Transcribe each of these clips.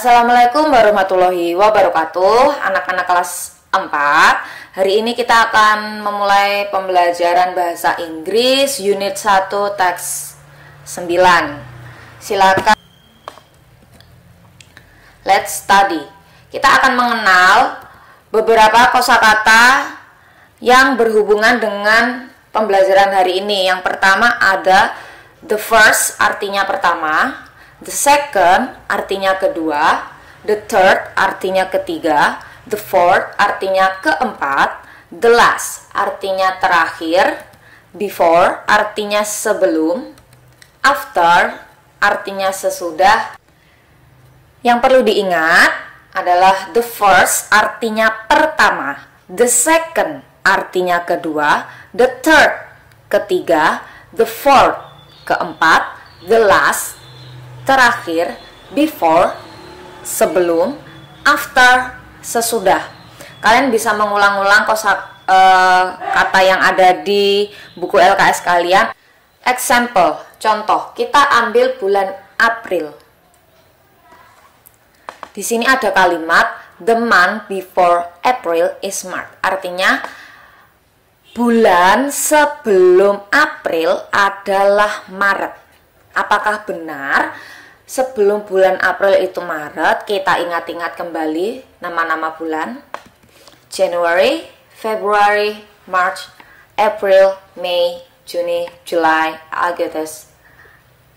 Assalamualaikum warahmatullahi wabarakatuh. Anak-anak kelas 4, hari ini kita akan memulai pembelajaran bahasa Inggris unit 1 teks 9. Silakan. Let's study. Kita akan mengenal beberapa kosakata yang berhubungan dengan pembelajaran hari ini. Yang pertama ada the first, artinya pertama. The second artinya kedua, the third artinya ketiga, the fourth artinya keempat, the last artinya terakhir, before artinya sebelum, after artinya sesudah. Yang perlu diingat adalah the first artinya pertama, the second artinya kedua, the third ketiga, the fourth keempat, the last terakhir, before sebelum, after sesudah. Kalian bisa mengulang-ulang kata yang ada di buku LKS kalian. Example, contoh, kita ambil bulan April. Di sini ada kalimat the month before April is March. Artinya bulan sebelum April adalah Maret. Apakah benar sebelum bulan April itu Maret? Kita ingat-ingat kembali nama-nama bulan. January, February, March, April, May, June, July, August,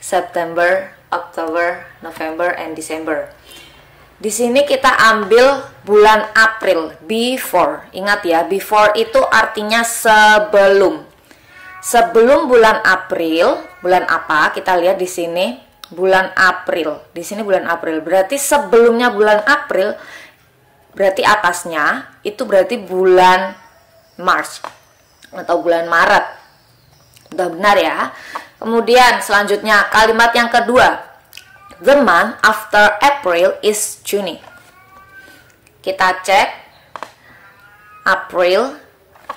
September, October, November, and December. Di sini kita ambil bulan April, before. Ingat ya, before itu artinya sebelum. Sebelum bulan April, bulan apa? Kita lihat di sini, bulan April. Di sini bulan April. Berarti sebelumnya bulan April, berarti atasnya itu berarti bulan March atau bulan Maret. Udah benar ya? Kemudian selanjutnya kalimat yang kedua, the month after April is June. Kita cek April.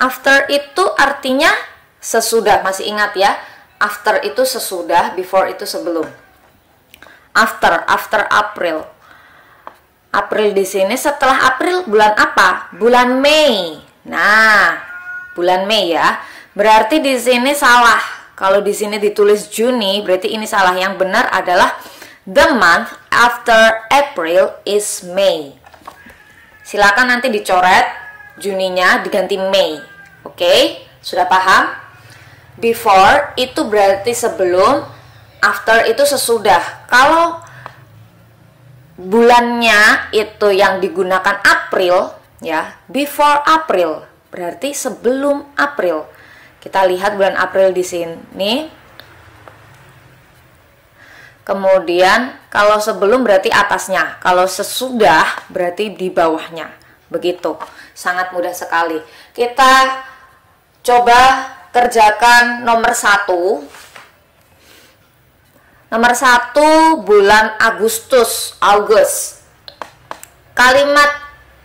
After itu artinya sesudah. Masih ingat ya? After itu sesudah, before itu sebelum. After April. April di sini setelah April bulan apa? Bulan Mei. Nah, bulan Mei ya. Berarti di sini salah. Kalau di sini ditulis Juni, berarti ini salah. Yang benar adalah the month after April is May. Silakan nanti dicoret Juninya diganti Mei. Oke? Sudah paham? Before itu berarti sebelum, after itu sesudah. Kalau bulannya itu yang digunakan April, ya, before April, berarti sebelum April. Kita lihat bulan April di sini. Kemudian kalau sebelum berarti atasnya, kalau sesudah berarti di bawahnya. Begitu, sangat mudah sekali. Kita coba kerjakan nomor 1. Nomor 1 bulan Agustus, August. Kalimat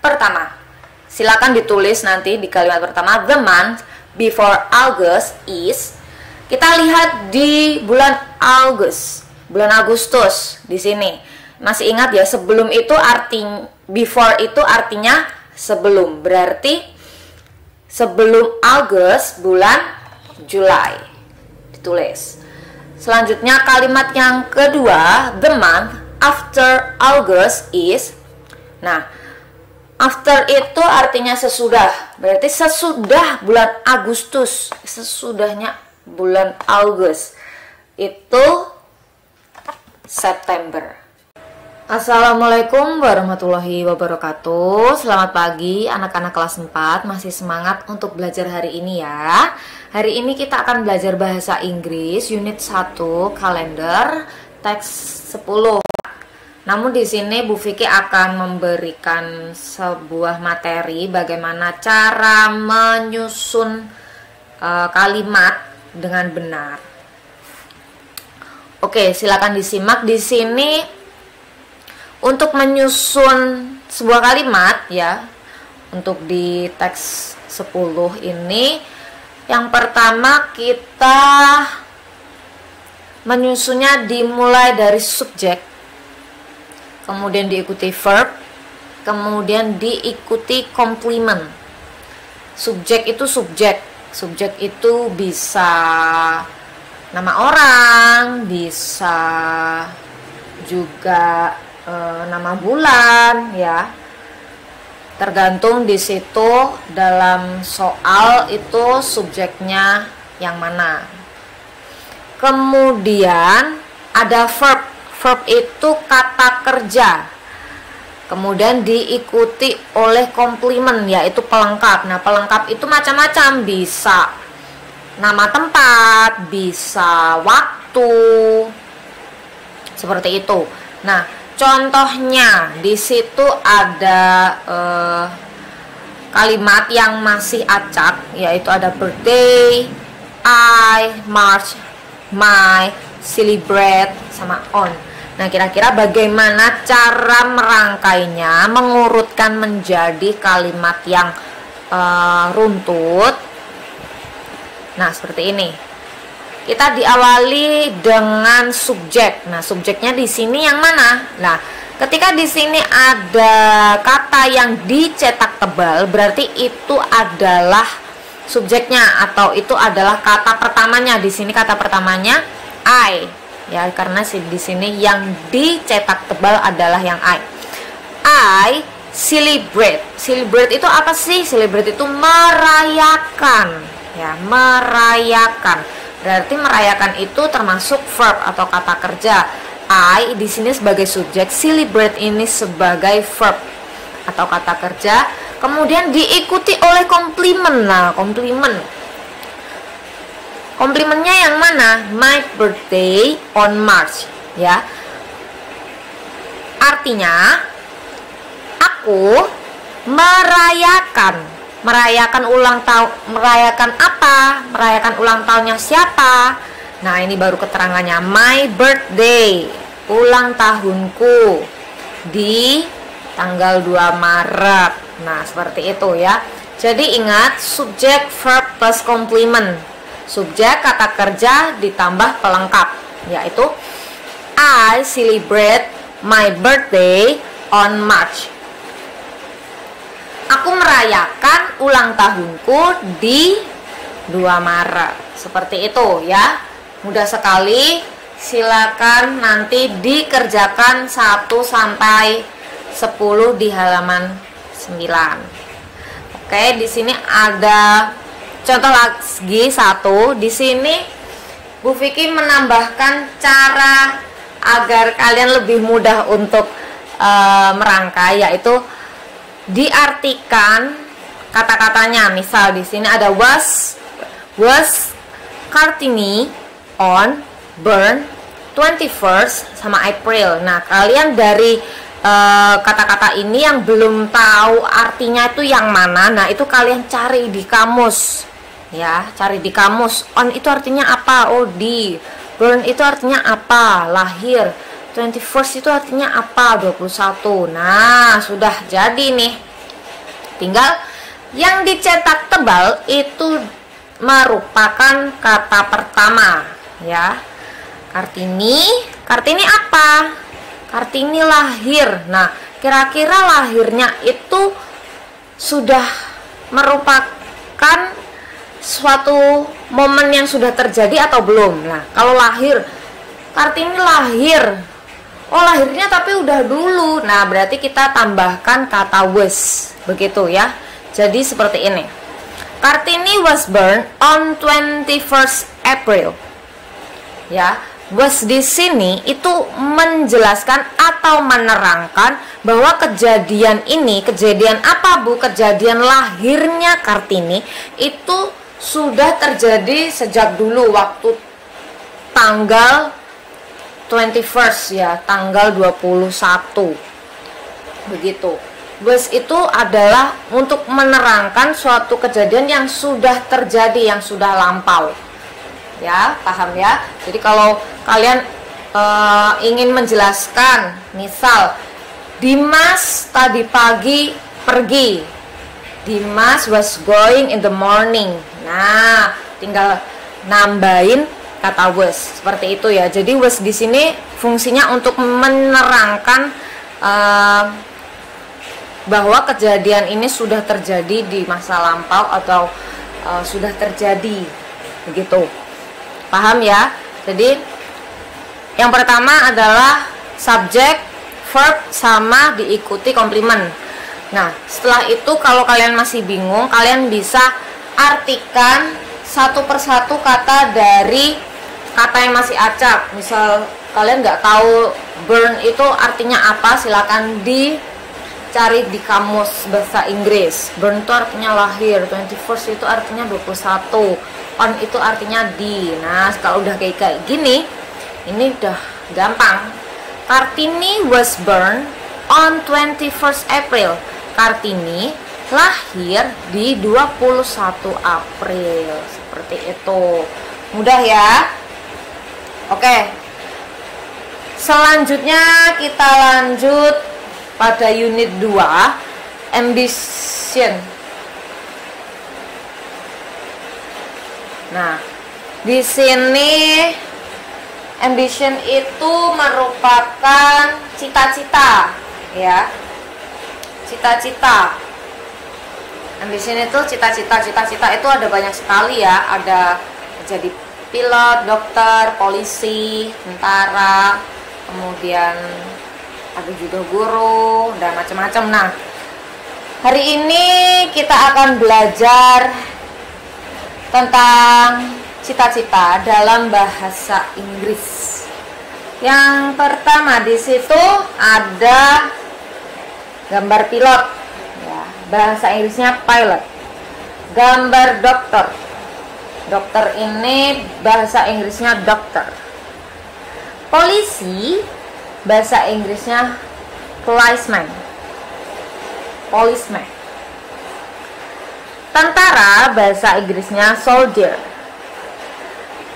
pertama, silakan ditulis nanti di kalimat pertama, the month before August is. Kita lihat di bulan August, bulan Agustus di sini. Masih ingat ya, sebelum itu artinya, before itu artinya sebelum. Berarti sebelum Agustus bulan Juli. Ditulis. Selanjutnya kalimat yang kedua, the month after August is. Nah, after itu artinya sesudah. Berarti sesudah bulan Agustus, sesudahnya bulan Agustus itu September. Assalamualaikum warahmatullahi wabarakatuh. Selamat pagi anak-anak kelas 4. Masih semangat untuk belajar hari ini ya. Hari ini kita akan belajar bahasa Inggris unit 1 kalender teks 10. Namun di sini Bu Vicky akan memberikan sebuah materi bagaimana cara menyusun kalimat dengan benar. Oke, silakan disimak di sini. Untuk menyusun sebuah kalimat ya, untuk di teks 10 ini, yang pertama kita menyusunnya dimulai dari subjek. kemudian diikuti verb, kemudian diikuti complement. Subjek itu subjek itu bisa nama orang, bisa juga nama bulan ya. Tergantung di situ dalam soal itu subjeknya yang mana. Kemudian ada verb. Verb itu kata kerja. Kemudian diikuti oleh complement, yaitu pelengkap. Nah, pelengkap itu macam-macam, bisa nama tempat, bisa waktu, seperti itu. Nah, contohnya di situ ada kalimat yang masih acak, yaitu ada birthday, I, March, my, celebrate, sama on. Nah, kira-kira bagaimana cara merangkainya, mengurutkan menjadi kalimat yang runtut? Nah, seperti ini. Kita diawali dengan subjek. Nah, subjeknya di sini yang mana? Nah, ketika di sini ada kata yang dicetak tebal, berarti itu adalah subjeknya atau itu adalah kata pertamanya. Di sini kata pertamanya I. Ya, karena di sini yang dicetak tebal adalah yang I celebrate. Celebrate itu apa sih? Celebrate itu merayakan. Ya, merayakan. Berarti merayakan itu termasuk verb atau kata kerja. I di sini sebagai subjek, celebrate ini sebagai verb atau kata kerja. Kemudian diikuti oleh complement. Nah, complimentnya yang mana? My birthday on March. Ya, artinya aku merayakan ulang tahun. Merayakan apa? Merayakan ulang tahunnya siapa? Nah, ini baru keterangannya. My birthday, ulang tahunku di tanggal 2 Maret. Nah, seperti itu ya. Jadi ingat, subjek, verb plus complement. Subjek kata kerja ditambah pelengkap, yaitu I celebrate my birthday on March. Aku merayakan ulang tahunku di 2 Maret. Seperti itu ya. Mudah sekali. Silakan nanti dikerjakan 1 sampai 10 di halaman 9. Oke, di sini ada contoh lagi 1. Di sini Bu Vicky menambahkan cara agar kalian lebih mudah untuk merangkai, yaitu diartikan kata-katanya. Misal di sini ada was Kartini on burn 21st sama April. Nah, kalian dari kata-kata ini yang belum tahu artinya itu yang mana, nah itu kalian cari di kamus ya, cari di kamus. On itu artinya apa? Oh, di. Burn itu artinya apa? Lahir. 21st itu artinya apa? 21. Nah, sudah jadi nih. Tinggal yang dicetak tebal itu merupakan kata pertama ya. Kartini apa? Kartini lahir. Nah, kira-kira lahirnya itu sudah merupakan suatu momen yang sudah terjadi atau belum? Nah, kalau lahir, Kartini lahir. Oh, lahirnya tapi udah dulu. Nah, berarti kita tambahkan kata was. Begitu ya. Jadi seperti ini. Kartini was born on 21st April. Ya, was di sini itu menjelaskan atau menerangkan bahwa kejadian ini, kejadian apa Bu? Kejadian lahirnya Kartini itu sudah terjadi sejak dulu, waktu tanggal 21st ya, tanggal 21. Begitu. Was itu adalah untuk menerangkan suatu kejadian yang sudah terjadi, yang sudah lampau. Ya, paham ya? Jadi kalau kalian ingin menjelaskan, misal Dimas tadi pagi pergi. Dimas was going in the morning. Nah, tinggal nambahin kata was, seperti itu ya. Jadi was di sini fungsinya untuk menerangkan bahwa kejadian ini sudah terjadi di masa lampau atau sudah terjadi, begitu. Paham ya? Jadi yang pertama adalah subjek, verb, sama diikuti komplimen. Nah, setelah itu kalau kalian masih bingung, kalian bisa artikan satu persatu kata dari kata yang masih acak. Misal kalian nggak tahu burn itu artinya apa, silakan dicari di kamus bahasa Inggris. Burn itu artinya lahir, 21st itu artinya 21, on itu artinya di. Nah, kalau udah kayak gini, ini udah gampang. Kartini was born on 21st April. Kartini lahir di 21 April. Seperti itu. Mudah ya? Oke. Selanjutnya kita lanjut pada unit 2, ambition. Nah, di sini ambition itu merupakan cita-cita, ya. Cita-cita. Ambition itu cita-cita. Cita-cita itu ada banyak sekali ya. Ada jadi pilot, dokter, polisi, tentara, kemudian ada juga guru dan macam-macam. Nah, hari ini kita akan belajar tentang cita-cita dalam bahasa Inggris. Yang pertama di situ ada gambar pilot, ya, bahasa Inggrisnya pilot. Gambar dokter. Dokter ini bahasa Inggrisnya doctor. Polisi bahasa Inggrisnya policeman. Policeman. Tentara bahasa Inggrisnya soldier.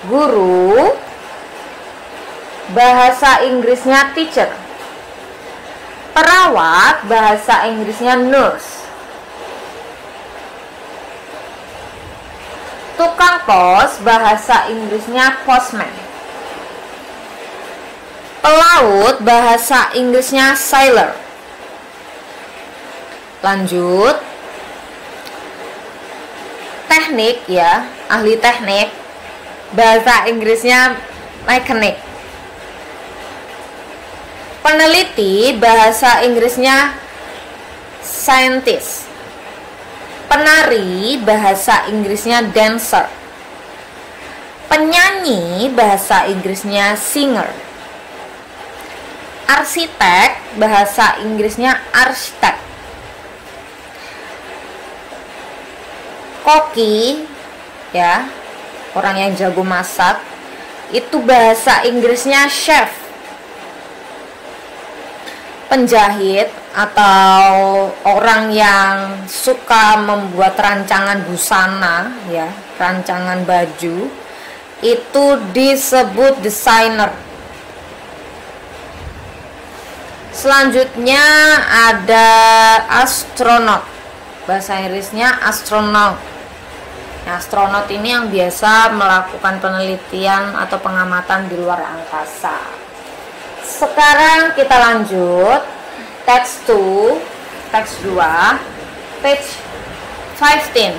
Guru bahasa Inggrisnya teacher. Perawat bahasa Inggrisnya nurse. Tukang pos bahasa Inggrisnya postman. Pelaut bahasa Inggrisnya sailor. Lanjut. Teknik ya, ahli teknik bahasa Inggrisnya mechanic. Peneliti bahasa Inggrisnya scientist. Penari bahasa Inggrisnya dancer. Penyanyi bahasa Inggrisnya singer. Arsitek bahasa Inggrisnya arsitek. Koki ya, orang yang jago masak, itu bahasa Inggrisnya chef. Penjahit atau orang yang suka membuat rancangan busana ya, rancangan baju, itu disebut desainer. Selanjutnya ada astronot, bahasa Inggrisnya astronaut. Nah, astronot ini yang biasa melakukan penelitian atau pengamatan di luar angkasa. Sekarang kita lanjut teks 2, page 15,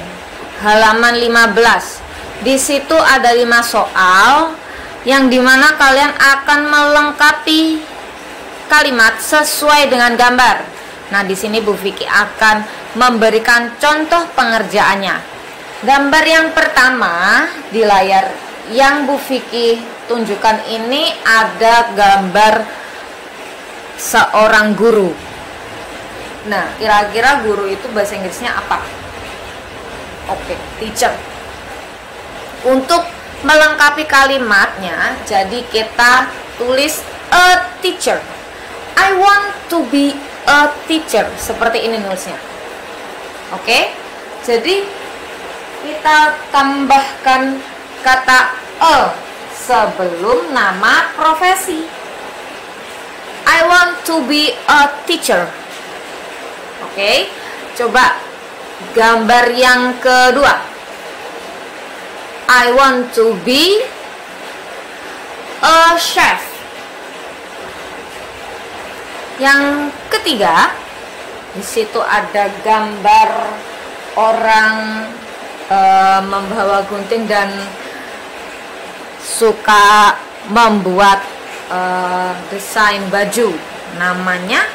halaman 15. Di situ ada 5 soal yang dimana kalian akan melengkapi kalimat sesuai dengan gambar. Nah, di sini Bu Vicky akan memberikan contoh pengerjaannya. Gambar yang pertama di layar yang Bu Vicky tunjukkan ini ada gambar seorang guru. Nah, kira-kira guru itu bahasa Inggrisnya apa? Oke, teacher. Untuk melengkapi kalimatnya, jadi kita tulis a teacher. I want to be a teacher. Seperti ini nulisnya. Oke, jadi kita tambahkan kata a sebelum nama profesi. I want to be a teacher. Oke, coba gambar yang kedua. I want to be a chef. Yang ketiga, di situ ada gambar orang membawa gunting dan suka membuat desain baju, namanya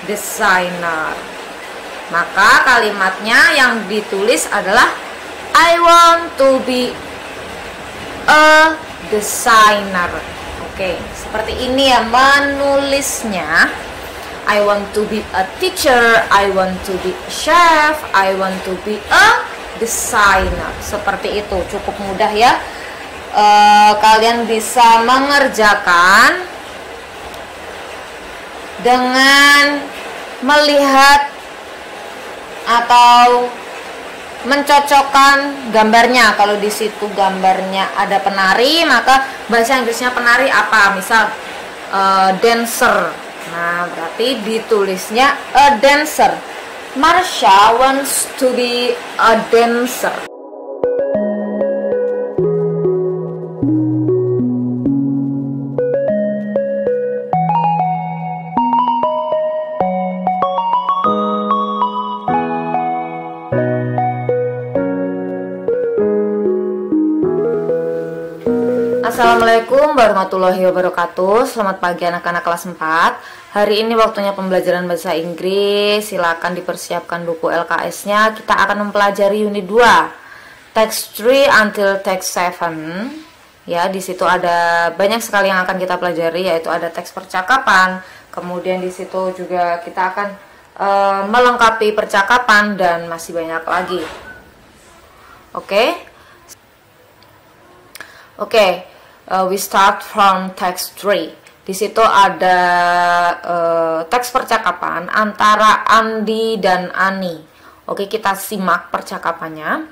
designer. Maka kalimatnya yang ditulis adalah I want to be a designer. Oke, seperti ini ya menulisnya. I want to be a teacher, I want to be a chef, I want to be a designer. Seperti itu, cukup mudah ya. Kalian bisa mengerjakan dengan melihat atau mencocokkan gambarnya. Kalau di situ gambarnya ada penari, maka bahasa Inggrisnya penari apa? Misal dancer. Nah, berarti ditulisnya a dancer. Marsha wants to be a dancer. Assalamualaikum warahmatullahi wabarakatuh. Selamat pagi anak-anak kelas 4. Hari ini waktunya pembelajaran bahasa Inggris. Silakan dipersiapkan buku LKS-nya. Kita akan mempelajari unit 2, text 3 until text 7. Ya, di situ ada banyak sekali yang akan kita pelajari, yaitu ada teks percakapan. Kemudian di situ juga kita akan melengkapi percakapan dan masih banyak lagi. Oke. We start from text 3. Di situ ada teks percakapan antara Andi dan Ani. Oke, kita simak percakapannya.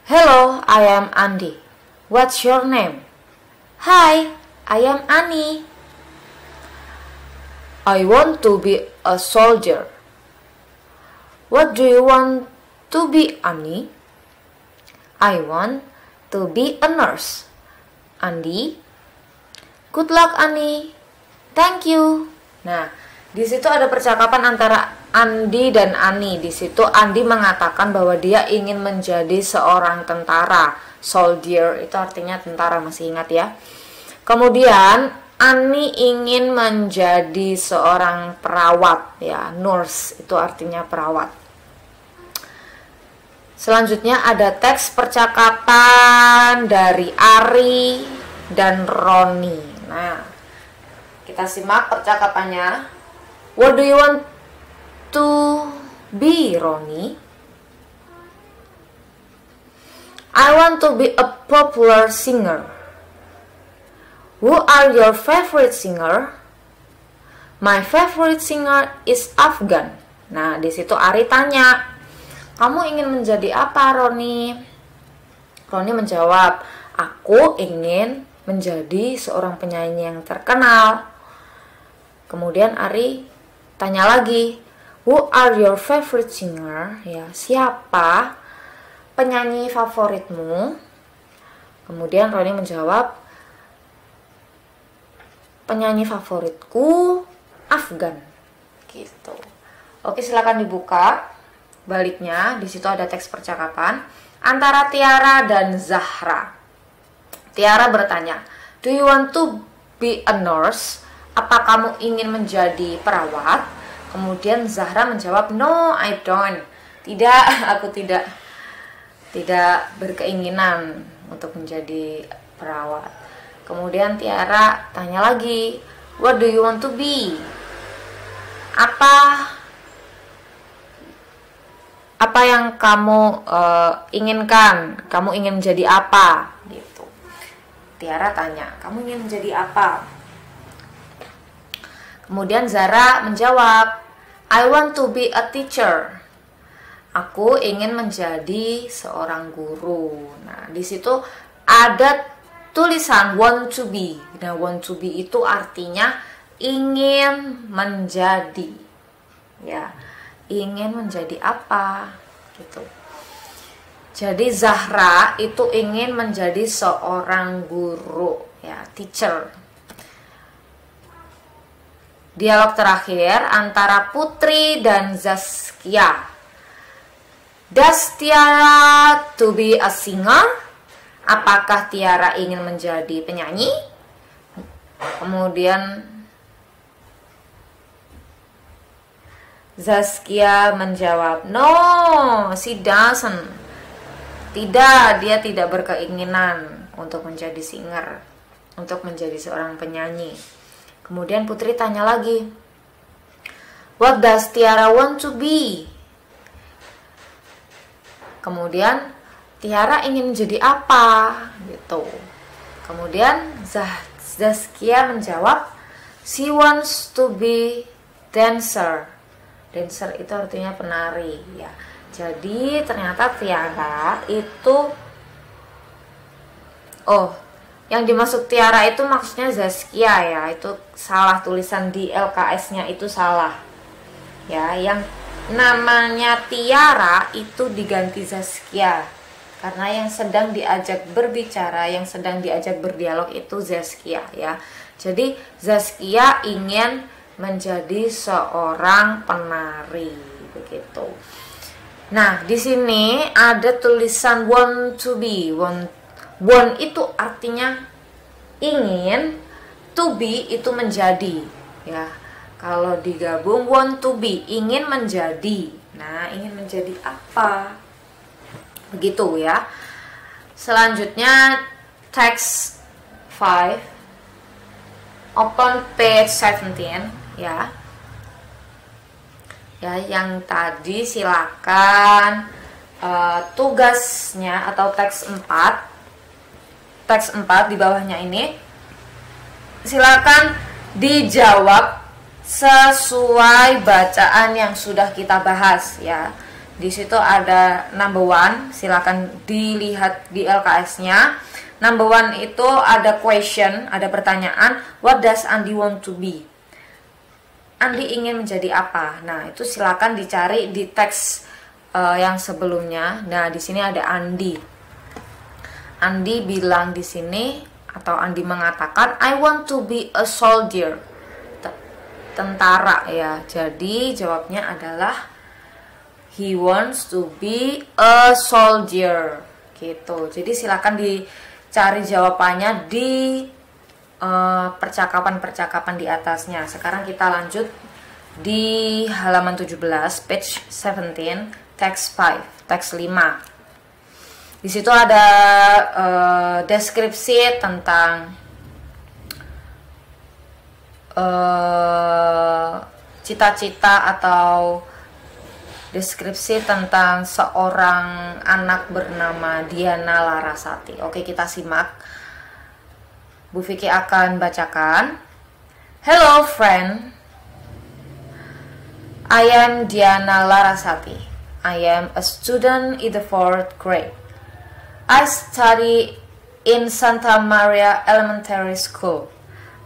Hello, I am Andi. What's your name? Hi, I am Ani. I want to be a soldier. What do you want to be, Ani? I want to be a nurse. Andi, good luck, Ani. Thank you. Nah, di situ ada percakapan antara Andi dan Ani. Di situ Andi mengatakan bahwa dia ingin menjadi seorang tentara. Soldier itu artinya tentara, masih ingat ya. Kemudian Ani ingin menjadi seorang perawat, ya. Nurse itu artinya perawat. Selanjutnya ada teks percakapan dari Ari dan Roni. Nah, kita simak percakapannya. What do you want to be, Roni? I want to be a popular singer. Who are your favorite singer? My favorite singer is Afgan. Nah, di situ Ari tanya, kamu ingin menjadi apa, Roni? Roni menjawab, aku ingin menjadi seorang penyanyi yang terkenal. Kemudian Ari tanya lagi, who are your favorite singer? Ya, siapa penyanyi favoritmu? Kemudian Roni menjawab, penyanyi favoritku Afgan. Gitu. Oke, silakan dibuka. Baliknya, di situ ada teks percakapan antara Tiara dan Zahra. Tiara bertanya, do you want to be a nurse? Apa kamu ingin menjadi perawat? Kemudian Zahra menjawab, no, I don't. Tidak, aku tidak berkeinginan untuk menjadi perawat. Kemudian Tiara tanya lagi, what do you want to be? Apa yang kamu inginkan? Kamu ingin menjadi apa? Gitu. Tiara tanya, kamu ingin menjadi apa? Kemudian Zara menjawab, I want to be a teacher. Aku ingin menjadi seorang guru. Nah, di situ ada tulisan want to be. Nah, want to be itu artinya ingin menjadi. Ya. Ingin menjadi apa gitu. Jadi Zahra itu ingin menjadi seorang guru, ya, teacher. Dialog terakhir antara Putri dan Zaskia. Does Tiara to be a singer? Apakah Tiara ingin menjadi penyanyi? Kemudian Zaskia menjawab, no, she doesn't. Tidak, dia tidak berkeinginan untuk menjadi singer, untuk menjadi seorang penyanyi. Kemudian Putri tanya lagi, what does Tiara want to be? Kemudian Tiara ingin menjadi apa? Gitu. Kemudian Zaskia menjawab, she wants to be dancer. Dancer itu artinya penari, ya. Jadi ternyata Tiara itu, yang dimaksud Tiara itu maksudnya Zaskia, ya. Itu salah, tulisan di LKS-nya itu salah, ya. Yang namanya Tiara itu diganti Zaskia, karena yang sedang diajak berbicara, yang sedang diajak berdialog itu Zaskia, ya. Jadi Zaskia ingin menjadi seorang penari, begitu. Nah, di sini ada tulisan want to be. Want itu artinya ingin, to be itu menjadi, ya. Kalau digabung want to be, ingin menjadi. Nah, ingin menjadi apa? Begitu, ya. Selanjutnya text 5, open page 17, ya. Ya, yang tadi silakan tugasnya atau teks 4 di bawahnya ini silakan dijawab sesuai bacaan yang sudah kita bahas, ya. Di situ ada number 1, silakan dilihat di LKS-nya. Number 1 itu ada question, ada pertanyaan, what does Andi want to be? Andi ingin menjadi apa? Nah, itu silakan dicari di teks yang sebelumnya. Nah, di sini ada Andi. Andi bilang di sini, atau Andi mengatakan, I want to be a soldier. Tentara, ya. Jadi jawabnya adalah he wants to be a soldier. Gitu. Jadi silakan dicari jawabannya di percakapan-percakapan di atasnya. Sekarang kita lanjut di halaman 17, page 17, text 5, teks 5. Di situ ada deskripsi tentang cita-cita atau deskripsi tentang seorang anak bernama Diana Larasati. Oke, kita simak. Bu Vicky akan bacakan. Hello friend, I am Diana Larasati. I am a student in the 4th grade. I study in Santa Maria Elementary School.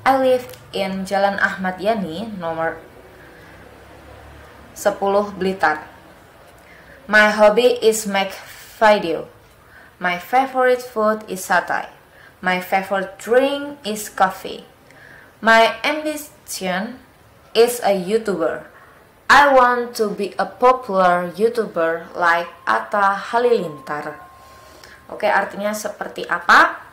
I live in Jalan Ahmad Yani, nomor 10 Blitar. My hobby is make video. My favorite food is satay. My favorite drink is coffee. My ambition is a YouTuber. I want to be a popular YouTuber like Atta Halilintar. Oke, artinya seperti apa?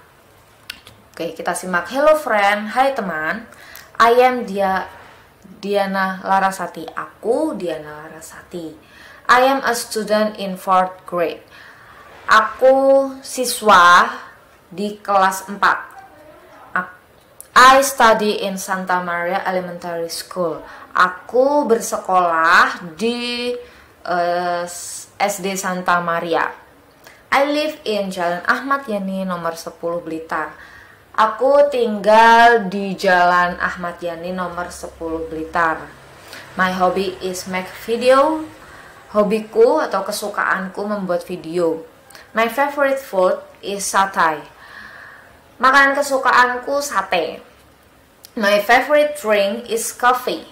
Oke, kita simak. Hello friend, hai teman. I am Diana Larasati. Aku Diana Larasati. I am a student in 4th grade. Aku siswa di kelas 4. I study in Santa Maria Elementary School. Aku bersekolah di SD Santa Maria. I live in Jalan Ahmad Yani nomor 10 Blitar. Aku tinggal di Jalan Ahmad Yani nomor 10 Blitar. My hobby is make video. Hobiku atau kesukaanku membuat video. My favorite food is satay. Makanan kesukaanku sate. My favorite drink is coffee.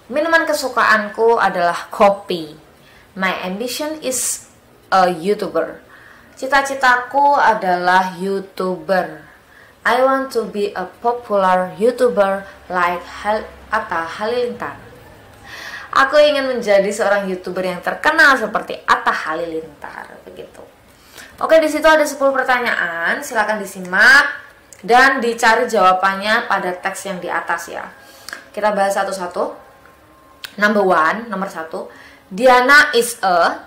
Minuman kesukaanku adalah kopi. My ambition is a YouTuber. Cita-citaku adalah YouTuber. I want to be a popular YouTuber like Atta Halilintar. Aku ingin menjadi seorang YouTuber yang terkenal seperti Atta Halilintar, begitu. Oke, di situ ada 10 pertanyaan, silakan disimak dan dicari jawabannya pada teks yang di atas ya. Kita bahas satu-satu. Nomor 1, Diana is a,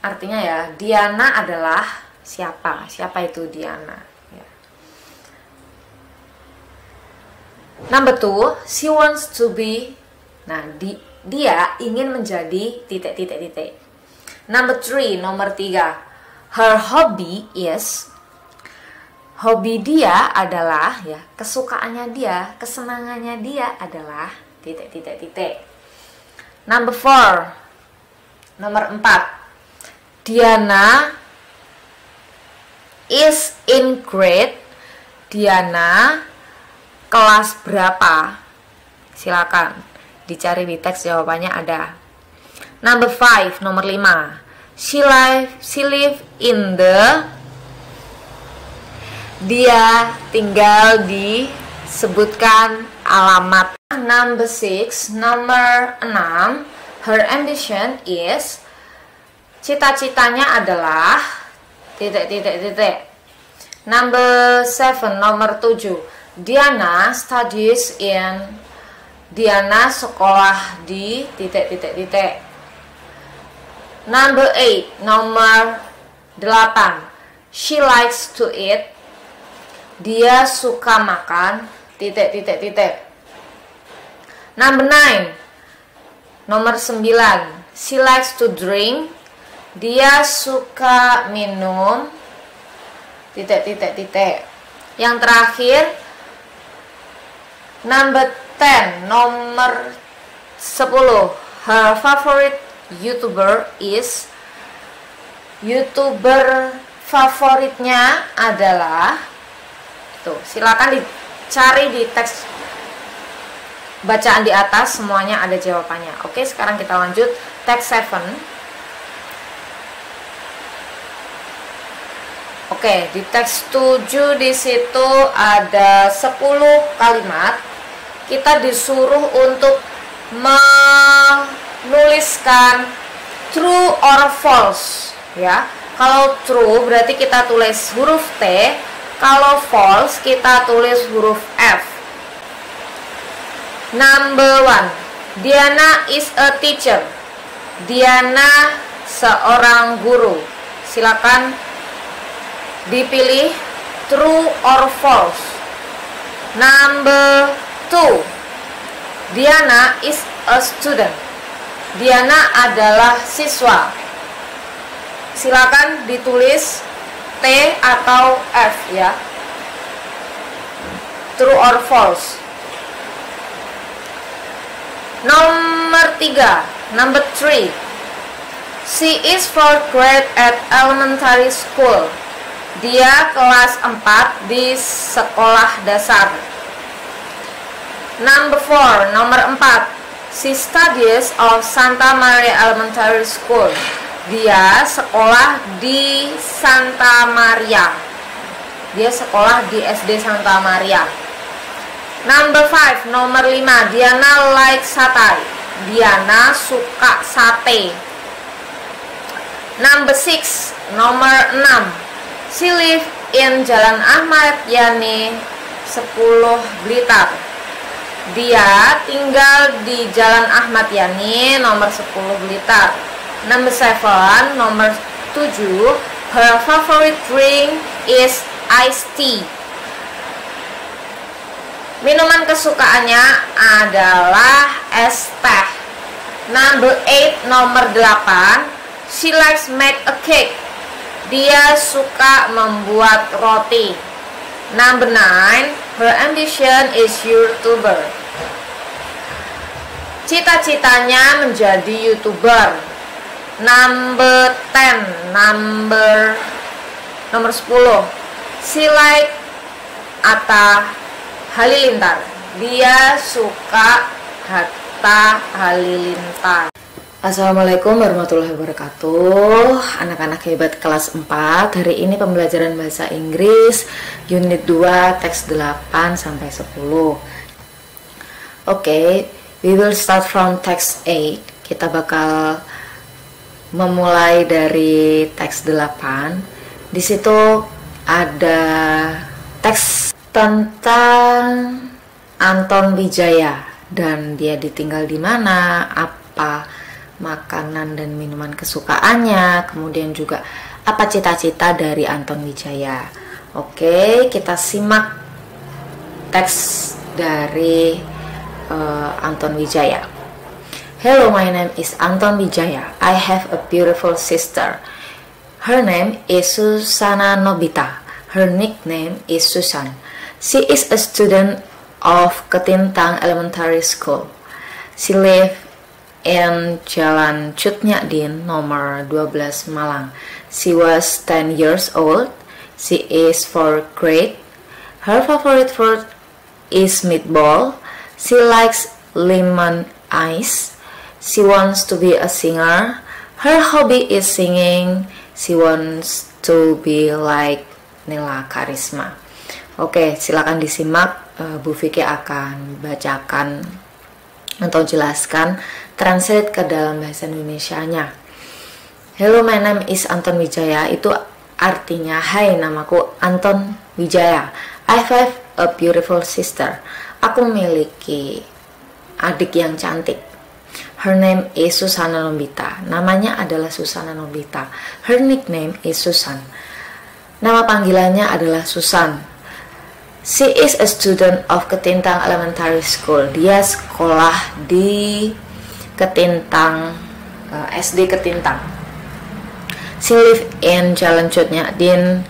artinya ya, Diana adalah siapa? Siapa itu Diana? Ya. Number 2, she wants to be, nah dia ingin menjadi titik. Number 3, nomor 3, her hobby is, hobi dia adalah ya, kesukaannya dia, kesenangannya dia adalah titik. Number 4, nomor 4, Diana is in grade, Diana kelas berapa? Silakan dicari di teks jawabannya ada. Number 5, nomor 5, she live in the, dia tinggal di, sebutkan alamat. Number 6, nomor 6, her ambition is, cita-citanya adalah titik. Number 7, nomor 7, Diana studies in, Diana sekolah di titik. Number 8, nomor 8, she likes to eat, dia suka makan titik. Number 9, nomor 9, she likes to drink, dia suka minum titik. Yang terakhir, number 10, nomor 10, her favorite YouTuber is, YouTuber favoritnya adalah, tuh silakan dicari di teks bacaan di atas, semuanya ada jawabannya. Oke, sekarang kita lanjut teks 7. Oke, di teks 7 di situ ada 10 kalimat. Kita disuruh untuk menuliskan true or false ya. Kalau true berarti kita tulis huruf T, kalau false kita tulis huruf F. Number 1, Diana is a teacher, Diana seorang guru. Silakan dipilih true or false. Number 2, Diana is a student, Diana adalah siswa. Silakan ditulis T atau F ya, true or false. Nomor 3, number 3, she is 4th grade at elementary school, dia kelas 4 di sekolah dasar. Number 4, nomor 4, she studies of Santa Maria Elementary School, dia sekolah di Santa Maria, dia sekolah di SD Santa Maria. Number 5, nomor 5, Diana likes satay, Diana suka sate. Number 6, nomor 6, she live in Jalan Ahmad Yani 10 Blitar, dia tinggal di Jalan Ahmad Yani nomor 10 Blitar. Number 7, nomor 7, her favorite drink is iced tea, minuman kesukaannya adalah es teh. Number 8, nomor 8, she likes make a cake, dia suka membuat roti. Number 9, her ambition is YouTuber, cita-citanya menjadi YouTuber. Number 10, nomor 10, she like Atta Halilintar, dia suka Atta Halilintar. Assalamualaikum warahmatullahi wabarakatuh. Anak-anak hebat kelas 4. Hari ini pembelajaran bahasa Inggris unit 2 teks 8 sampai 10. Oke, we will start from text 8. Kita bakal memulai dari teks 8. Di situ ada teks tentang Anton Wijaya dan dia ditinggal di mana, apa makanan dan minuman kesukaannya, kemudian juga apa cita-cita dari Anton Wijaya. Oke, kita simak teks dari Anton Wijaya. Hello, my name is Anton Wijaya. I have a beautiful sister. Her name is Susana Nobita. Her nickname is Susan. She is a student of Ketintang Elementary School. She lives in Jalan Cut Nyak Dien nomor 12 Malang. She was 10 years old. She is 4th grade. Her favorite food is meatball. She likes lemon ice. She wants to be a singer. Her hobby is singing. She wants to be like Nela Karisma. Oke, silakan disimak. Bu Vicky akan bacakan atau jelaskan, translate ke dalam bahasa Indonesianya. Hello, my name is Anton Wijaya. Itu artinya, hai, namaku Anton Wijaya. I have a beautiful sister. Aku memiliki adik yang cantik. Her name is Susana Nobita. Namanya adalah Susana Nobita. Her nickname is Susan. Nama panggilannya adalah Susan. She is a student of Ketintang Elementary School. Dia sekolah di Ketintang, SD Ketintang. She live in Jalan Cut Nyak Dien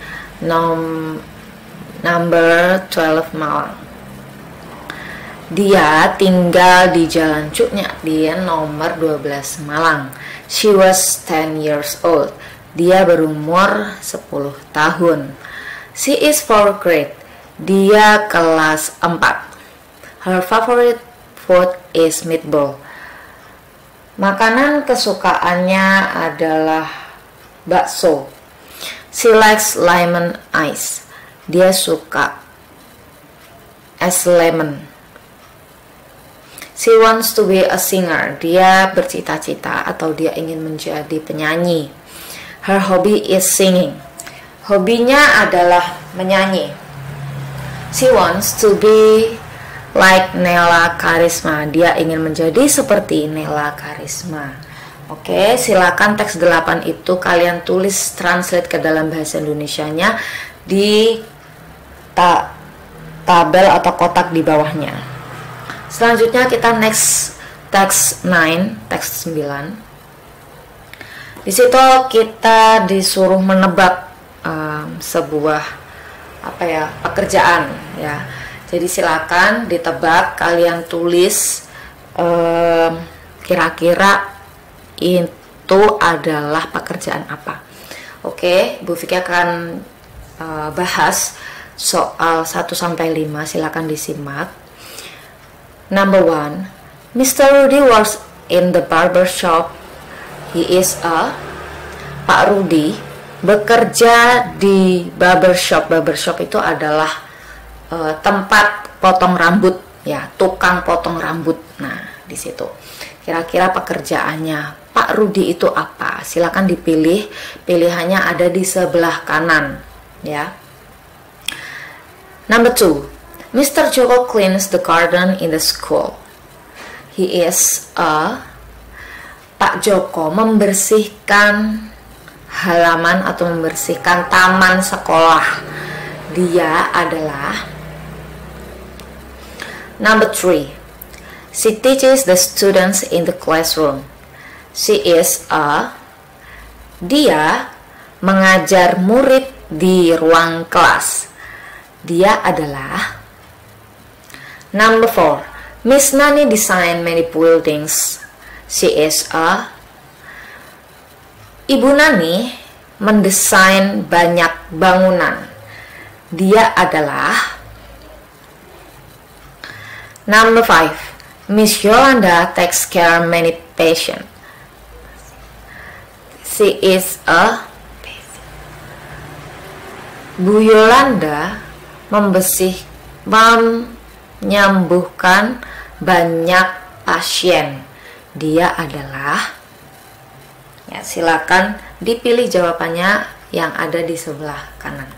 number 12 Malang. Dia tinggal di Jalan Cut Nyak Dien nomor 12 Malang. She was 10 years old. Dia berumur 10 tahun. She is 4th grade. Dia kelas 4. Her favorite food is meatball. Makanan kesukaannya adalah bakso. She likes lemon ice. Dia suka es lemon. She wants to be a singer. Dia bercita-cita atau dia ingin menjadi penyanyi. Her hobby is singing. Hobinya adalah menyanyi. She wants to be like Nela Karisma. Dia ingin menjadi seperti Nela Karisma. Oke, silakan teks 8 itu kalian tulis, translate ke dalam bahasa Indonesianya di tabel atau kotak di bawahnya. Selanjutnya kita next teks 9, teks 9. Di situ kita disuruh menebak sebuah pekerjaan ya. Jadi silakan ditebak, kalian tulis kira-kira itu adalah pekerjaan apa. Oke, Bu Vicky akan bahas soal 1 sampai 5. Silakan disimak. Number 1, Mr. Rudy works in the barber shop. He is a Pak Rudi bekerja di barbershop. Barbershop itu adalah tempat potong rambut ya, tukang potong rambut. Nah, di situ kira-kira pekerjaannya Pak Rudi itu apa? Silakan dipilih. Pilihannya ada di sebelah kanan ya. Number 2, Mr. Joko cleans the garden in the school. He is a Pak Joko membersihkan halaman atau membersihkan taman sekolah. Dia adalah number 3. She teaches the students in the classroom. She is a dia mengajar murid di ruang kelas. Dia adalah number 4. Miss Nani design many buildings. She is a Ibu Nani mendesain banyak bangunan. Dia adalah number 5. Miss Yolanda takes care many patients. She is a Bu Yolanda menyembuhkan banyak pasien. Dia adalah, ya, silakan dipilih jawabannya yang ada di sebelah kanan.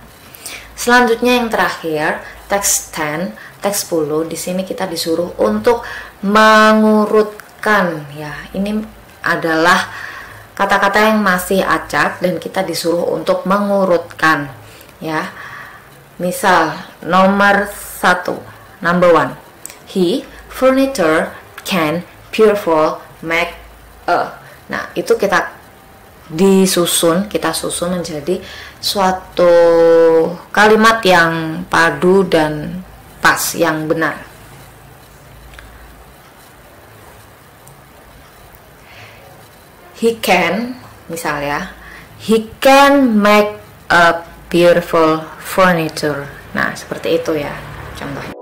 Selanjutnya yang terakhir, teks 10, teks 10. Di sini kita disuruh untuk mengurutkan, ya. Ini adalah kata-kata yang masih acak dan kita disuruh untuk mengurutkan, ya. Misal nomor 1, number 1. He furniture can beautiful make a. Nah, itu kita susun menjadi suatu kalimat yang padu dan pas, yang benar. He can, misalnya, he can make a beautiful furniture. Nah, seperti itu ya contohnya.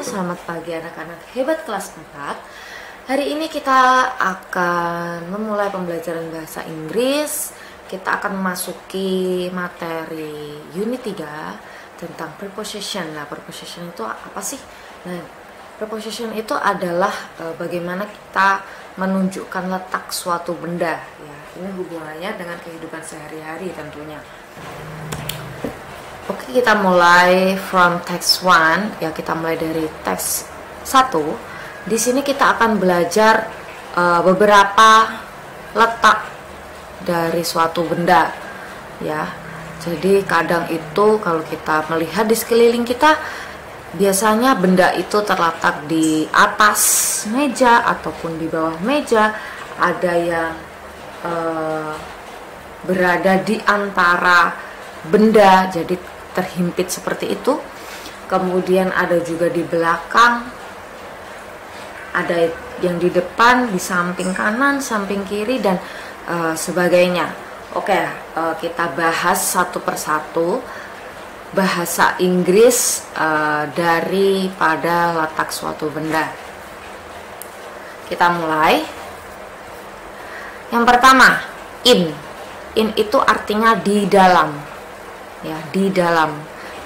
Selamat pagi anak-anak hebat kelas 4. Hari ini kita akan memulai pembelajaran bahasa Inggris. Kita akan memasuki materi unit 3 tentang preposition. Nah, preposition itu apa sih? Nah, preposition itu adalah bagaimana kita menunjukkan letak suatu benda, ya. Ini hubungannya dengan kehidupan sehari-hari tentunya. Oke, kita mulai from text 1, ya, kita mulai dari teks 1. Di sini kita akan belajar beberapa letak dari suatu benda, ya. Jadi kadang itu kalau kita melihat di sekeliling kita, biasanya benda itu terletak di atas meja ataupun di bawah meja. Ada yang berada di antara benda, jadi terhimpit seperti itu. Kemudian ada juga di belakang, ada yang di depan, di samping kanan, samping kiri, dan sebagainya. Oke, kita bahas satu persatu bahasa Inggris daripada letak suatu benda. Kita mulai. Yang pertama, in. In itu artinya di dalam, ya, di dalam.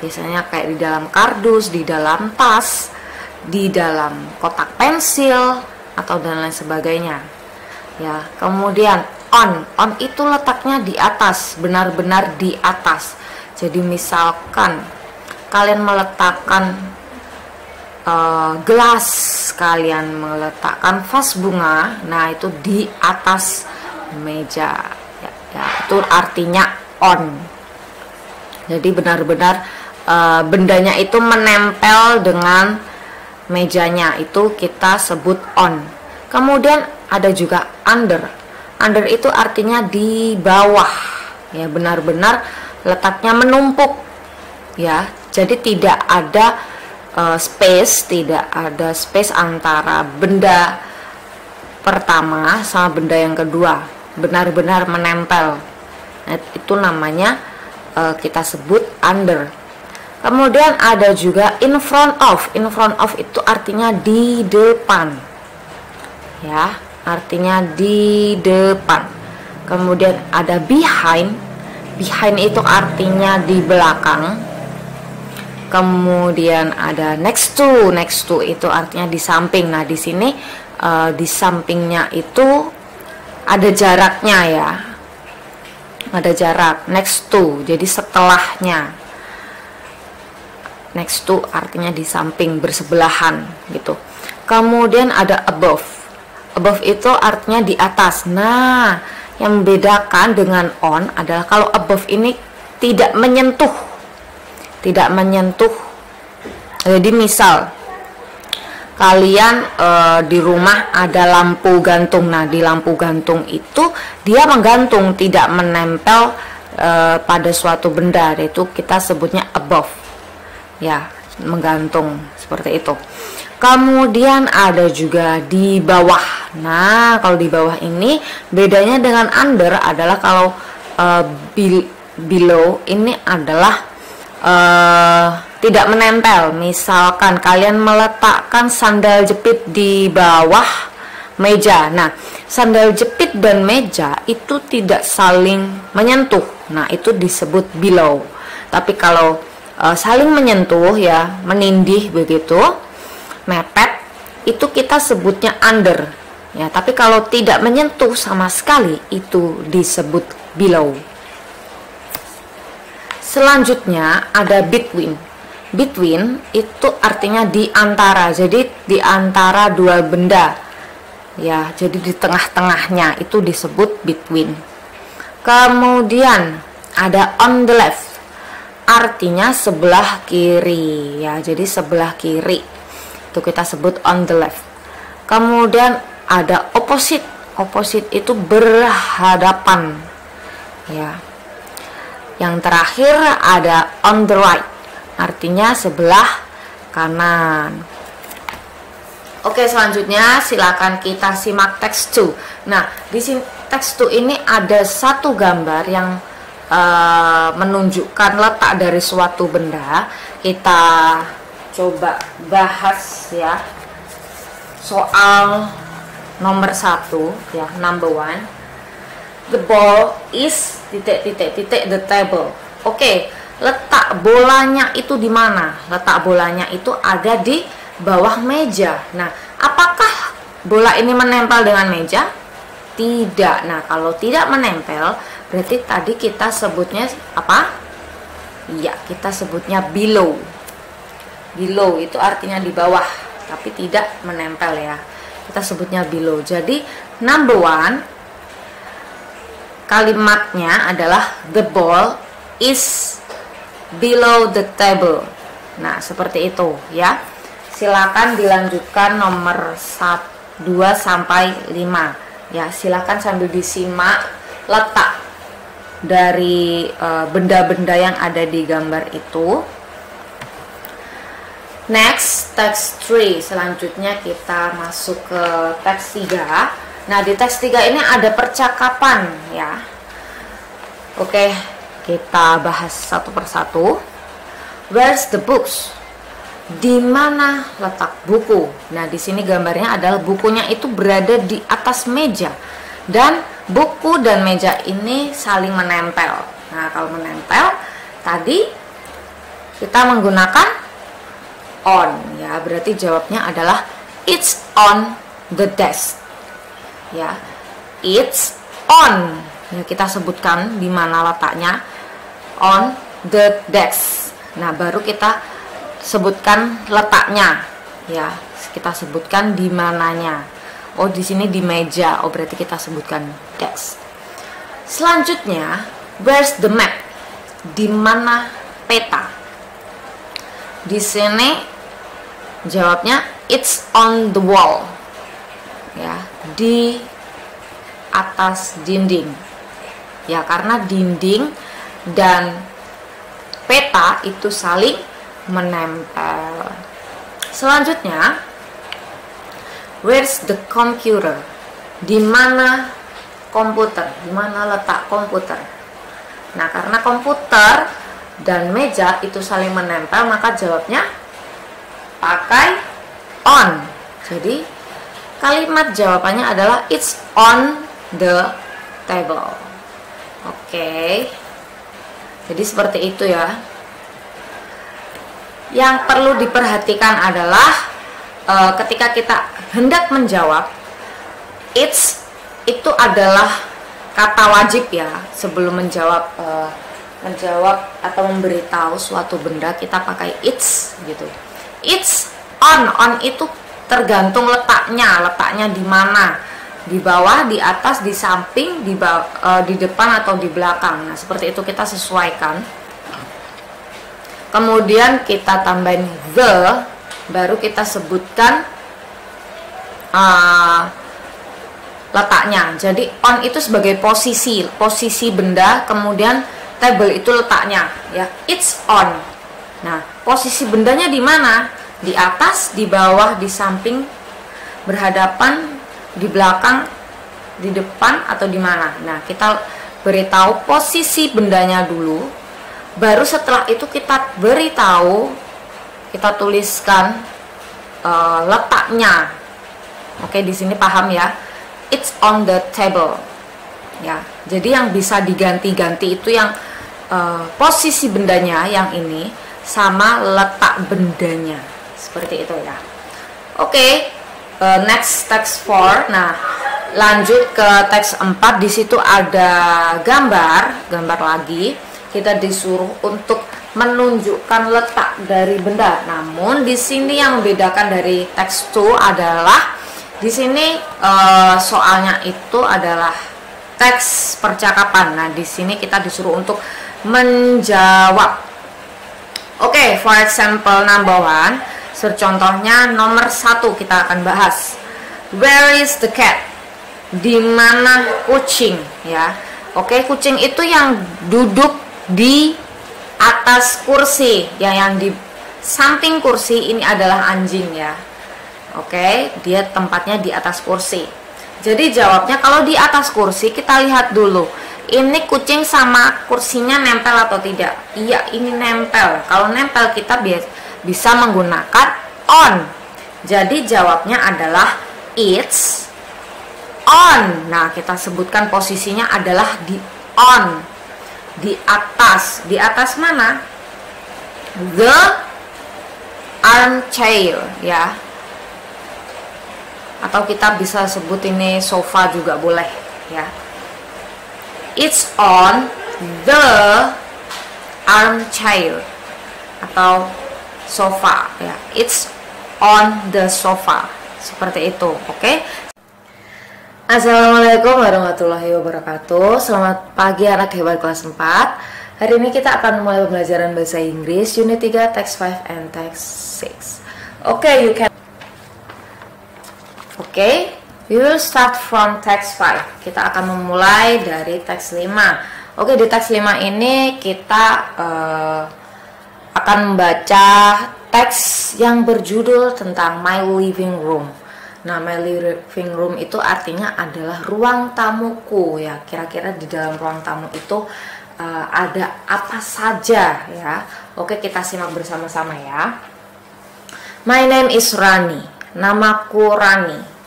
Biasanya kayak di dalam kardus, di dalam tas, di dalam kotak pensil, atau dan lain sebagainya, ya. Kemudian on itu letaknya di atas, benar-benar di atas. Jadi misalkan kalian meletakkan gelas, kalian meletakkan vas bunga, nah itu di atas meja, ya, itu artinya on. Jadi benar-benar bendanya itu menempel dengan mejanya, itu kita sebut on. Kemudian ada juga under. Under itu artinya di bawah, ya, benar-benar letaknya menumpuk, ya. Jadi tidak ada tidak ada space antara benda pertama sama benda yang kedua, benar-benar menempel. Nah, itu namanya kita sebut under. Kemudian ada juga in front of. In front of itu artinya di depan, ya, artinya di depan. Kemudian ada behind. Behind itu artinya di belakang. Kemudian ada next to. Next to itu artinya di samping. Nah, di sini di sampingnya itu ada jaraknya, ya, ada jarak. Next to, jadi setelahnya. Next to artinya di samping, bersebelahan gitu. Kemudian ada above. Above itu artinya di atas. Nah, yang membedakan dengan on adalah kalau above ini tidak menyentuh. Tidak menyentuh. Jadi misal kalian di rumah ada lampu gantung. Nah, di lampu gantung itu dia menggantung, tidak menempel pada suatu benda. Itu kita sebutnya above, ya, menggantung seperti itu. Kemudian ada juga di bawah. Nah, kalau di bawah ini bedanya dengan under adalah kalau below ini adalah tidak menempel. Misalkan kalian meletakkan sandal jepit di bawah meja. Nah, sandal jepit dan meja itu tidak saling menyentuh. Nah, itu disebut below. Tapi kalau saling menyentuh ya, menindih begitu, mepet, itu kita sebutnya under. Ya, tapi kalau tidak menyentuh sama sekali itu disebut below. Selanjutnya ada between. Between itu artinya di antara. Jadi di antara dua benda. Ya, jadi di tengah-tengahnya itu disebut between. Kemudian ada on the left. Artinya sebelah kiri ya. Jadi sebelah kiri. Itu kita sebut on the left. Kemudian ada opposite. Opposite itu berhadapan. Ya. Yang terakhir ada on the right. Artinya sebelah kanan. Oke, selanjutnya silakan kita simak teks 2. Nah, di sini teks 2 ini ada satu gambar yang menunjukkan letak dari suatu benda. Kita coba bahas ya. Soal nomor 1 ya, number 1. The ball is ... the table. Oke, letak bolanya itu di mana? Letak bolanya itu ada di bawah meja. Nah, apakah bola ini menempel dengan meja? Tidak. Nah, kalau tidak menempel, berarti tadi kita sebutnya apa? Iya, kita sebutnya below. Below itu artinya di bawah, tapi tidak menempel ya. Kita sebutnya below. Jadi, number 1 kalimatnya adalah the ball is below the table. Nah, seperti itu ya. Silakan dilanjutkan nomor 2 sampai 5. Ya, silakan sambil disimak letak dari benda-benda yang ada di gambar itu. Next, teks 3. Selanjutnya kita masuk ke teks 3. Nah, di teks 3 ini ada percakapan ya. Oke, kita bahas satu persatu. Where's the books? Di mana letak buku? Nah, di sini gambarnya adalah bukunya itu berada di atas meja. Dan buku dan meja ini saling menempel. Nah, kalau menempel tadi kita menggunakan on ya. Berarti jawabnya adalah it's on the desk. Ya, it's on. Ya, kita sebutkan di mana letaknya, on the desk. Nah, baru kita sebutkan letaknya. Ya, kita sebutkan di mananya. Oh, di sini di meja. Oh, berarti kita sebutkan desk. Selanjutnya, where's the map? Di mana peta? Di sini jawabnya it's on the wall. Ya, di atas dinding. Ya, karena dinding dan peta itu saling menempel. Selanjutnya, where's the computer? Di mana komputer? Di mana letak komputer? Nah, karena komputer dan meja itu saling menempel, maka jawabnya pakai on. Jadi kalimat jawabannya adalah it's on the table. Oke. Jadi seperti itu ya. Yang perlu diperhatikan adalah ketika kita hendak menjawab, it's itu adalah kata wajib ya. Sebelum menjawab atau memberitahu suatu benda, kita pakai it's gitu. It's on. On itu tergantung letaknya di mana, di bawah, di atas, di samping, di depan atau di belakang. Nah, seperti itu kita sesuaikan. Kemudian kita tambahin the, baru kita sebutkan letaknya. Jadi on itu sebagai posisi benda, kemudian table itu letaknya ya. It's on. Nah, posisi bendanya di mana? Di atas, di bawah, di samping, berhadapan, di belakang, di depan, atau di mana. Nah, kita beritahu posisi bendanya dulu. Baru setelah itu kita beritahu, kita tuliskan letaknya. Oke, di sini paham ya? It's on the table. Ya, jadi yang bisa diganti-ganti itu yang posisi bendanya yang ini sama letak bendanya, seperti itu ya. Oke, next text 4. Nah, lanjut ke teks 4. Di situ ada gambar lagi. Kita disuruh untuk menunjukkan letak dari benda. Namun di sini yang membedakan dari teks 2 adalah di sini soalnya itu adalah teks percakapan. Nah, di sini kita disuruh untuk menjawab. Oke, for example number 1. Contohnya nomor 1 kita akan bahas. Where is the cat? Di mana kucing? Ya. Oke, kucing itu yang duduk di atas kursi. Yang di samping kursi ini adalah anjing ya. Oke, dia tempatnya di atas kursi. Jadi jawabnya kalau di atas kursi kita lihat dulu. Ini kucing sama kursinya nempel atau tidak? Iya, ini nempel. Kalau nempel kita bisa menggunakan on. Jadi jawabnya adalah it's on. Nah, kita sebutkan posisinya adalah di on. Di atas. Di atas mana? The armchair ya. Atau kita bisa sebut ini sofa juga boleh ya. It's on the armchair atau sofa ya. It's on the sofa, seperti itu. Oke. Assalamualaikum warahmatullahi wabarakatuh. Selamat pagi anak hebat kelas 4. Hari ini kita akan mulai pembelajaran bahasa Inggris unit 3 text 5 and text 6. You can. We will start from text 5. Kita akan memulai dari teks 5. Di teks 5 ini kita akan membaca teks yang berjudul tentang my living room. Nah, my living room itu artinya adalah ruang tamuku ya. Kira-kira di dalam ruang tamu itu ada apa saja ya. Kita simak bersama-sama ya. My name is Rani. Namaku Rani.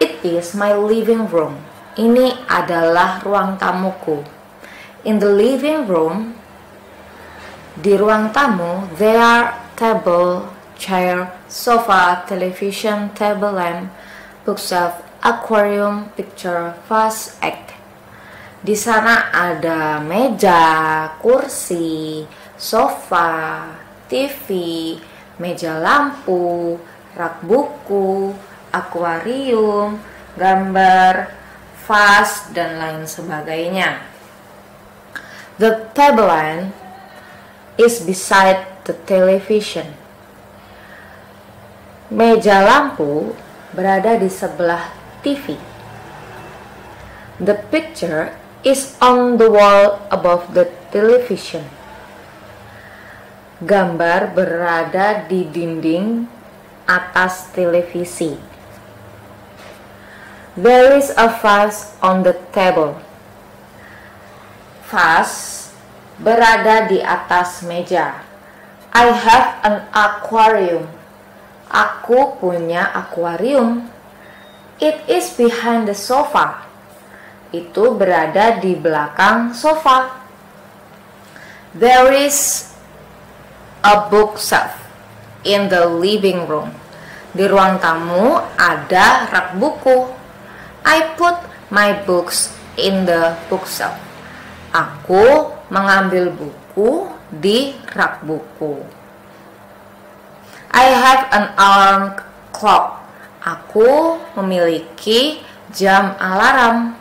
It is my living room. Ini adalah ruang tamuku. In the living room, di ruang tamu, there are table, chair, sofa, television, table lamp, bookshelf, aquarium, picture, vase, egg. Di sana ada meja, kursi, sofa, TV, meja lampu, rak buku, akuarium, gambar, vas, dan lain sebagainya. The table lamp is beside the television. Meja lampu berada di sebelah TV. The picture is on the wall above the television. Gambar berada di dinding atas televisi. There is a vase on the table. Vase berada di atas meja. I have an aquarium. Aku punya akuarium. It is behind the sofa. Itu berada di belakang sofa. There is a bookshelf in the living room. Di ruang tamu ada rak buku. I put my books in the bookshelf. Aku mengambil buku di rak buku. I have an alarm clock. Aku memiliki jam alarm.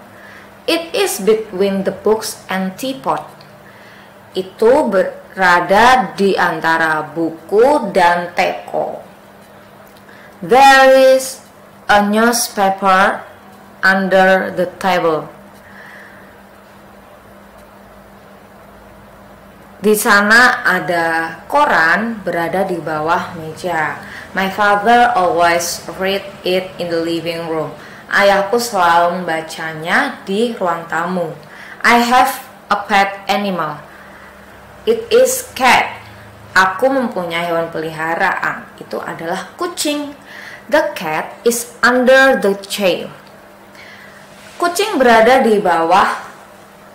It is between the books and teapot. Itu berada di antara buku dan teko. There is a newspaper under the table. Di sana ada koran berada di bawah meja. My father always read it in the living room. Ayahku selalu membacanya di ruang tamu. I have a pet animal. It is cat. Aku mempunyai hewan peliharaan. Itu adalah kucing. The cat is under the chair. Kucing berada di bawah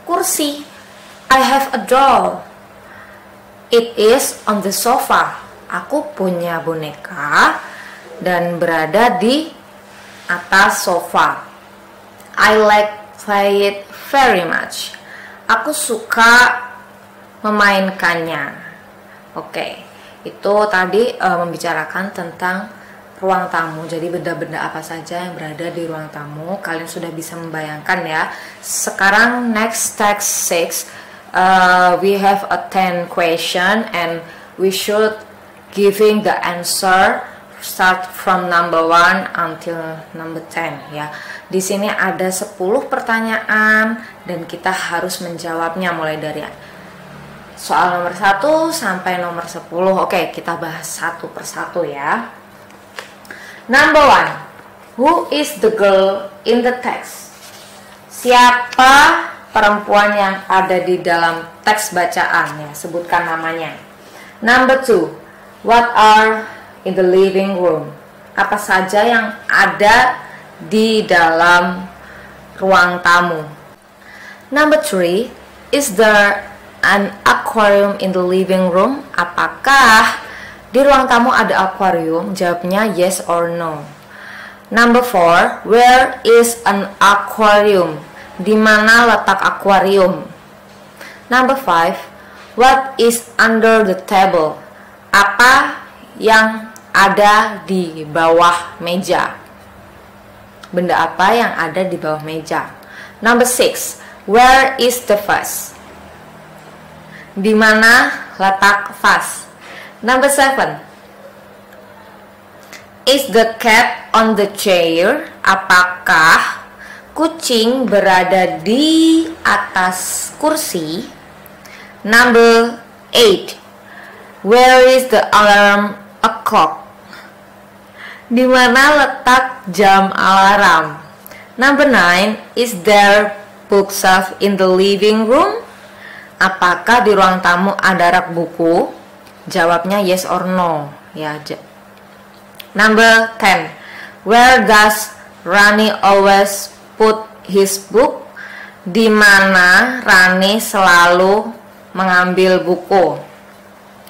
kursi. I have a doll. It is on the sofa. Aku punya boneka dan berada di atas sofa. I like play it very much. Aku suka memainkannya. Oke, itu tadi membicarakan tentang ruang tamu. Jadi benda-benda apa saja yang berada di ruang tamu, kalian sudah bisa membayangkan ya. Sekarang next text 6, we have a 10 question and we should giving the answer start from number 1 until number 10 ya. Di sini ada 10 pertanyaan dan kita harus menjawabnya mulai dari soal nomor 1 sampai nomor 10. Oke, kita bahas satu persatu ya. Number 1. Who is the girl in the text? Siapa perempuan yang ada di dalam teks bacaan ya? Sebutkan namanya. Number 2. What are in the living room? Apa saja yang ada di dalam ruang tamu? Number 3. Is there an aquarium in the living room? Apakah di ruang tamu ada akuarium? Jawabnya yes or no. Number 4. Where is an aquarium? Di mana letak akuarium? Number 5. What is under the table? Apa yang ada di bawah meja? Benda apa yang ada di bawah meja? Number 6. Where is the vase? Di mana letak vas? Number 7. Is the cat on the chair? Apakah kucing berada di atas kursi? Number 8. Where is the alarm clock? Di mana letak jam alarm? Number 9. Is there bookshelf in the living room? Apakah di ruang tamu ada rak buku? Jawabnya yes or no ya. Number 10. Where does Rani always put his book? Di mana Rani selalu mengambil buku?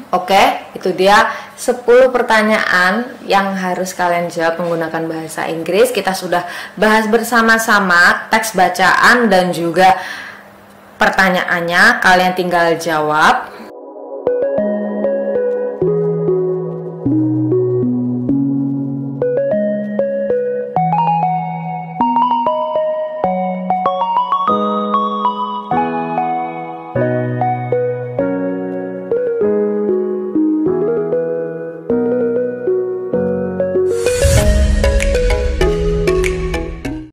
Oke, itu dia 10 pertanyaan yang harus kalian jawab menggunakan bahasa Inggris. Kita sudah bahas bersama-sama teks bacaan dan juga pertanyaannya. Kalian tinggal jawab.